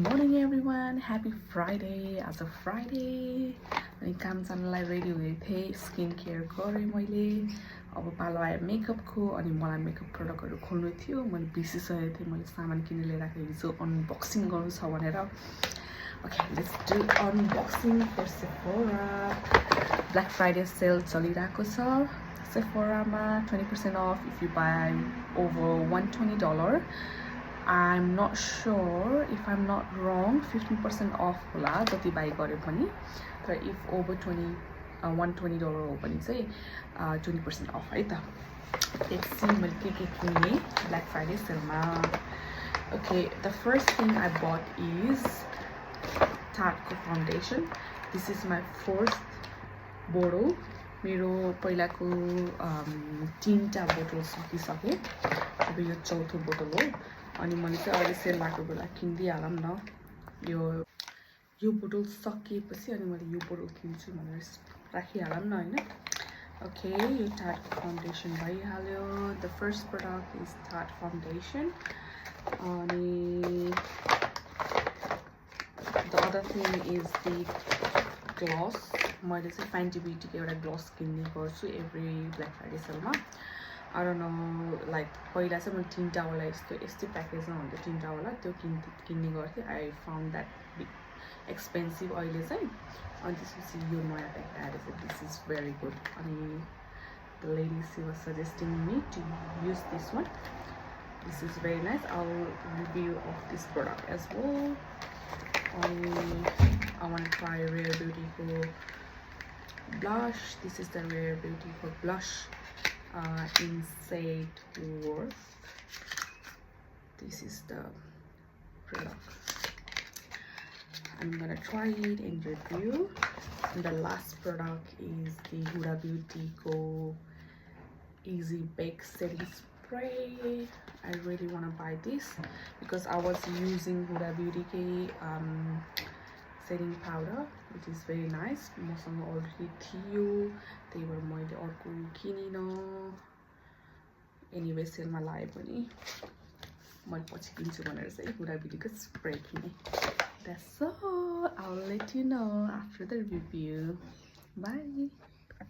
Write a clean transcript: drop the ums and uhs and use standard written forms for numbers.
morning everyone, happy Friday. As of Friday अनि काम जानलाई रेडी हुँदै थिएँ, स्किन केयर गरेँ मैले। अब पालो आयो मेकअपको अनि मलाई मेकअप प्रोडक्टहरू खोल्नु थियो। मैले बिर्सिसकेको थिएँ, मैले सामान किनेर लिएर आएको छु अनबक्सिङ गर्नु छ भनेर। Okay, let's do unboxing for Sephora. Black Friday sale चलिरहेको छ Sephora-मा 20% off if you buy over $120. I'm not sure, if I'm not wrong, 15% off होला जति बाई गरे पनि। तर if over $120 हो भने चाहिँ 20% off है त। Let's see मैले के किने Black Friday sale-मा। Okay, the first thing I bought is Tarte foundation. This is my fourth bottle. मेरो पहिलाको 3टा बोतल सकिसके। अब यो चौथो बोतल हो अनि मैले चाहिँ अहिले सेल लागेको बेला किनिदिइहालौँ न। यो बोतल सकिएपछि अनि मैले यो बोतल किन्छु भनेर राखिहालौँ न हैन। ओके, यो Tarte foundation भइहाल्यो। The first product is Tarte foundation. अनि the other thing is the gloss. मैले चाहिँ Fenty Beauty को एउटा gloss किन्ने गर्छु every Black Friday sale-मा। I don't know, like पहिला चाहिँ मैले 3टा वाला यस्तो प्याकेजमा हुन्थ्यो 3टा वाला, त्यो किन्ने गर्थेँ। I found that bit expensive अहिले चाहिँ। अनि त्यसपछि यो नयाँ प्याक आएर चाहिँ this is very good। अनि the lady, she was suggesting me to use this one. This is very nice. I'll review of this product as well. I want to try Rare Beauty for blush. This is the Rare Beauty for blush Inside Worth. This is the product. I'm gonna try it and review. And the last product is the Huda Beauty Go Easy Bake Setting Spray. I really want to buy this because I was using Huda Beauty setting powder, which is very nice. मसँग already थियो, त्यही भएर मैले अर्को kinin. Anyway, सेलमा लाए पनि मैले पछि किन्छु भनेर चाहिँ Huda Beauty को स्प्रे किने। That's all. I'll let you know after the review. Bye.